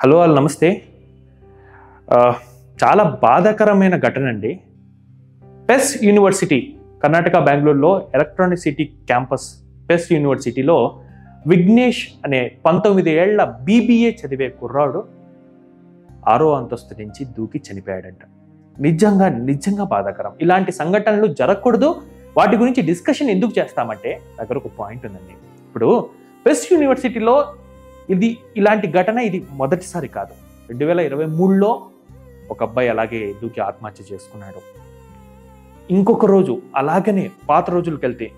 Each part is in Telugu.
హలో ఆల్ నమస్తే. చాలా బాధాకరమైన ఘటన అండి. పెస్ యూనివర్సిటీ కర్ణాటక బెంగళూరులో ఎలక్ట్రానిక్ సిటీ క్యాంపస్ పెస్ యూనివర్సిటీలో విఘ్నేష్ అనే 19 ఏళ్ల BBA చదివే కుర్రాడు 6వ అంతస్తు నుంచి దూకి చనిపోయాడంట. నిజంగా బాధాకరం. ఇలాంటి సంఘటనలు జరగకూడదు. వాటి గురించి డిస్కషన్ ఎందుకు చేస్తామంటే దగ్గర ఒక పాయింట్ ఉందండి. ఇప్పుడు పెస్ యూనివర్సిటీలో ఇలాంటి ఘటన ఇది మొదటిసారి కాదు. 2023లో ఒక అబ్బాయి అలాగే దూకి ఆత్మహత్య చేసుకున్నాడు. ఇంకొక రోజు అలాగనే పాత రోజులకు వెళ్తే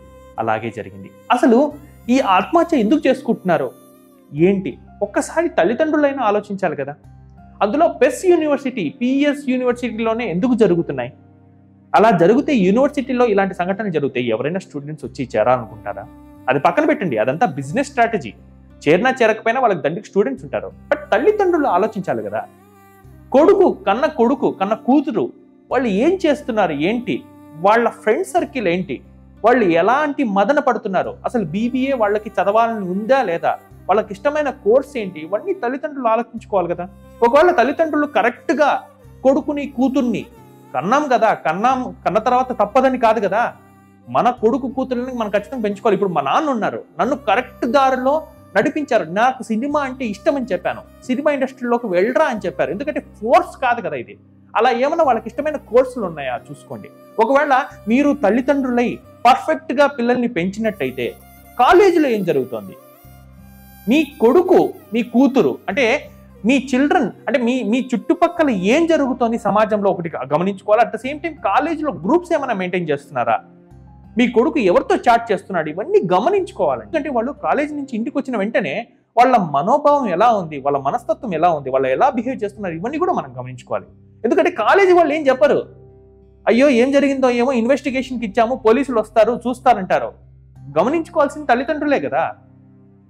అలాగే జరిగింది. అసలు ఈ ఆత్మహత్య ఎందుకు చేసుకుంటున్నారో ఏంటి ఒక్కసారి తల్లిదండ్రులైనా ఆలోచించాలి కదా. అందులో పెస్ యూనివర్సిటీ PS యూనివర్సిటీలోనే ఎందుకు జరుగుతున్నాయి? అలా జరిగితే యూనివర్సిటీలో ఇలాంటి సంఘటనలు జరుగుతాయి ఎవరైనా స్టూడెంట్స్ వచ్చి చేరాలనుకుంటారా? అది పక్కన పెట్టండి, అదంతా బిజినెస్ స్ట్రాటజీ. చేరినా చేరకపోయినా వాళ్ళకి దండికి స్టూడెంట్స్ ఉంటారు. బట్ తల్లిదండ్రులు ఆలోచించాలి కదా. కొడుకు కన్న కూతురు వాళ్ళు ఏం చేస్తున్నారు ఏంటి, వాళ్ళ ఫ్రెండ్ సర్కిల్ ఏంటి, వాళ్ళు ఎలాంటి మదన పడుతున్నారు, అసలు BBA వాళ్ళకి చదవాలని ఉందా లేదా, వాళ్ళకి ఇష్టమైన కోర్స్ ఏంటి, ఇవన్నీ తల్లిదండ్రులు ఆలోచించుకోవాలి కదా. ఒకవేళ తల్లిదండ్రులు కరెక్ట్గా కొడుకుని కూతుర్ని కన్నాం కదా, కన్న తర్వాత తప్పదని కాదు కదా. మన కొడుకు కూతుర్ని మనం ఖచ్చితంగా పెంచుకోవాలి. ఇప్పుడు మా నాన్న ఉన్నారు, నన్ను కరెక్ట్ దారిలో నడిపించారు. నాకు సినిమా అంటే ఇష్టం అని చెప్పాను, సినిమా ఇండస్ట్రీలోకి వెళ్ళరా అని చెప్పారు. ఎందుకంటే ఫోర్స్ కాదు కదా ఇది. అలా ఏమన్నా వాళ్ళకి ఇష్టమైన కోర్సులు ఉన్నాయా చూసుకోండి. ఒకవేళ మీరు తల్లిదండ్రులై పర్ఫెక్ట్గా పిల్లల్ని పెంచినట్టయితే కాలేజీలో ఏం జరుగుతోంది, మీ కొడుకు మీ కూతురు అంటే మీ చిల్డ్రన్ అంటే మీ చుట్టుపక్కల ఏం జరుగుతోంది సమాజంలో ఒకటి గమనించుకోవాలి. అట్ ద సేమ్ టైం కాలేజీలో గ్రూప్స్ ఏమైనా మెయింటైన్ చేస్తున్నారా, మీ కొడుకు ఎవరితో చాట్ చేస్తున్నాడు, ఇవన్నీ గమనించుకోవాలి. ఎందుకంటే వాళ్ళు కాలేజీ నుంచి ఇంటికి వచ్చిన వెంటనే వాళ్ళ మనోభావం ఎలా ఉంది, వాళ్ళ మనస్తత్వం ఎలా ఉంది, వాళ్ళు ఎలా బిహేవ్ చేస్తున్నారు, ఇవన్నీ కూడా మనం గమనించుకోవాలి. ఎందుకంటే కాలేజీ వాళ్ళు ఏం చెప్పరు, అయ్యో ఏం జరిగిందో ఏమో ఇన్వెస్టిగేషన్కి ఇచ్చాము పోలీసులు వస్తారు చూస్తారంటారు. గమనించుకోవాల్సిన తల్లిదండ్రులే కదా.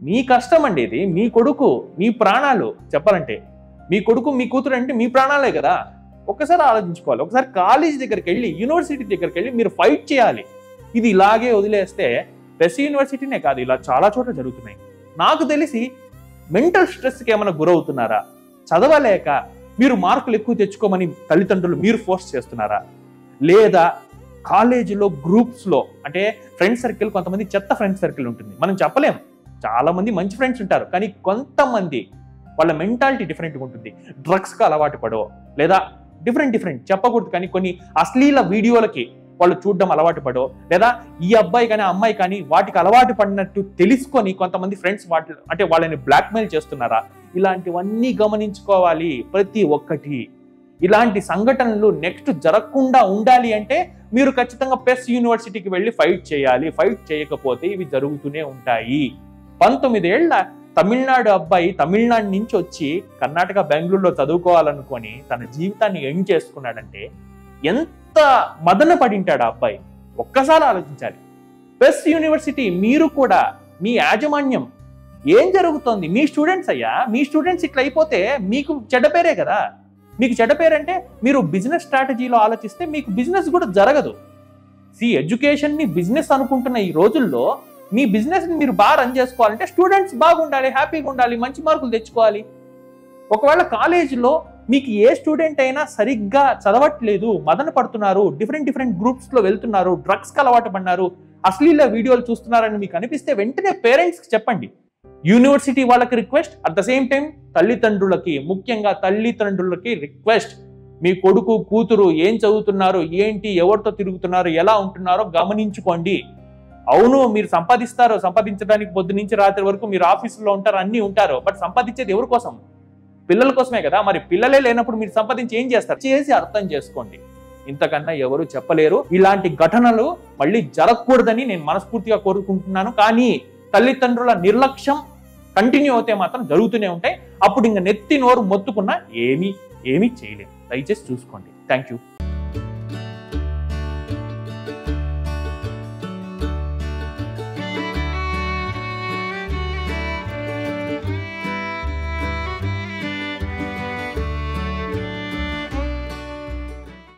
మీ కష్టం అండి ఇది, మీ కొడుకు మీ ప్రాణాలు. చెప్పాలంటే మీ కొడుకు మీ కూతురు అంటే మీ ప్రాణాలే కదా. ఒక్కసారి ఆలోచించుకోవాలి. ఒకసారి కాలేజీ దగ్గరికి వెళ్ళి యూనివర్సిటీ దగ్గరికి వెళ్ళి మీరు ఫైట్ చేయాలి. ఇది ఇలాగే వదిలేస్తే పెస్ యూనివర్సిటీనే కాదు, ఇలా చాలా చోట్ల జరుగుతున్నాయి. నాకు తెలిసి మెంటల్ స్ట్రెస్కి ఏమైనా గురవుతున్నారా, చదవలేక మీరు మార్కులు ఎక్కువ తెచ్చుకోమని తల్లిదండ్రులు మీరు ఫోర్స్ చేస్తున్నారా, లేదా కాలేజీలో గ్రూప్స్లో అంటే ఫ్రెండ్ సర్కిల్, కొంతమంది చెత్త ఫ్రెండ్ సర్కిల్ ఉంటుంది, మనం చెప్పలేం. చాలా మంది మంచి ఫ్రెండ్స్ ఉంటారు, కానీ కొంతమంది వాళ్ళ మెంటాలిటీ డిఫరెంట్గా ఉంటుంది. డ్రగ్స్కి అలవాటు పడో లేదా డిఫరెంట్ చెప్పకూడదు కానీ కొన్ని అశ్లీల వీడియోలకి వాళ్ళు చూడడం అలవాటు పడో, లేదా ఈ అబ్బాయి కానీ అమ్మాయి కానీ వాటికి అలవాటు పడినట్టు తెలుసుకొని కొంతమంది ఫ్రెండ్స్ వాళ్ళని బ్లాక్మెయిల్ చేస్తున్నారా, ఇలాంటివన్నీ గమనించుకోవాలి ప్రతి ఒక్కటి. ఇలాంటి సంఘటనలు నెక్స్ట్ జరగకుండా ఉండాలి అంటే మీరు ఖచ్చితంగా పెస్ యూనివర్సిటీకి వెళ్ళి ఫైట్ చేయాలి. ఫైట్ చేయకపోతే ఇవి జరుగుతూనే ఉంటాయి. 19 ఏళ్ల తమిళనాడు అబ్బాయి తమిళనాడు నుంచి వచ్చి కర్ణాటక బెంగళూరులో చదువుకోవాలనుకొని తన జీవితాన్ని ఎండ్ చేసుకున్నాడంటే ఎంత మదన పడింటాడు ఆ అబ్బాయి. ఒక్కసారి ఆలోచించాలి. పెస్ యూనివర్సిటీ మీరు కూడా మీ యాజమాన్యం ఏం జరుగుతోంది, మీ స్టూడెంట్స్ అయ్యా, మీ స్టూడెంట్స్ ఇట్లా అయిపోతే మీకు చెడ్డ పేరే కదా. మీకు చెడ్డ పేరంటే మీరు బిజినెస్ స్ట్రాటజీలో ఆలోచిస్తే మీకు బిజినెస్ కూడా జరగదు. ఎడ్యుకేషన్ని బిజినెస్ అనుకుంటున్న ఈ రోజుల్లో మీ బిజినెస్ని మీరు బాగా రన్ చేసుకోవాలంటే స్టూడెంట్స్ బాగుండాలి, హ్యాపీగా ఉండాలి, మంచి మార్కులు తెచ్చుకోవాలి. ఒకవేళ కాలేజీలో మీకు ఏ స్టూడెంట్ అయినా సరిగ్గా చదవట్లేదు, మదన పడుతున్నారు, డిఫరెంట్ గ్రూప్స్లో వెళ్తున్నారు, డ్రగ్స్కి అలవాటు పడినారు, అశ్లీల వీడియోలు చూస్తున్నారని మీకు అనిపిస్తే వెంటనే పేరెంట్స్కి చెప్పండి. యూనివర్సిటీ వాళ్ళకి request, at the same time తల్లిదండ్రులకి, ముఖ్యంగా తల్లిదండ్రులకి రిక్వెస్ట్. మీ కొడుకు కూతురు ఏం చదువుతున్నారు ఏంటి, ఎవరితో తిరుగుతున్నారు, ఎలా ఉంటున్నారో గమనించుకోండి. అవును మీరు సంపాదించడానికి పొద్దు నుంచి రాత్రి వరకు మీరు ఆఫీసులో ఉంటారు, అన్నీ ఉంటారు. బట్ సంపాదించేది ఎవరి కోసం? పిల్లల కోసమే కదా. మరి పిల్లలే లేనప్పుడు మీరు సంపాదించి ఏం చేస్తారు? చేసి అర్థం చేసుకోండి. ఇంతకన్నా ఎవరు చెప్పలేరు. ఇలాంటి ఘటనలు మళ్ళీ జరగకూడదని నేను మనస్ఫూర్తిగా కోరుకుంటున్నాను. కానీ తల్లిదండ్రుల నిర్లక్ష్యం కంటిన్యూ అవుతే మాత్రం జరుగుతూనే ఉంటాయి. అప్పుడు ఇంకా నెత్తి నోరు మొత్తుకున్నా ఏమీ చేయలేము. దయచేసి చూసుకోండి. Thank you.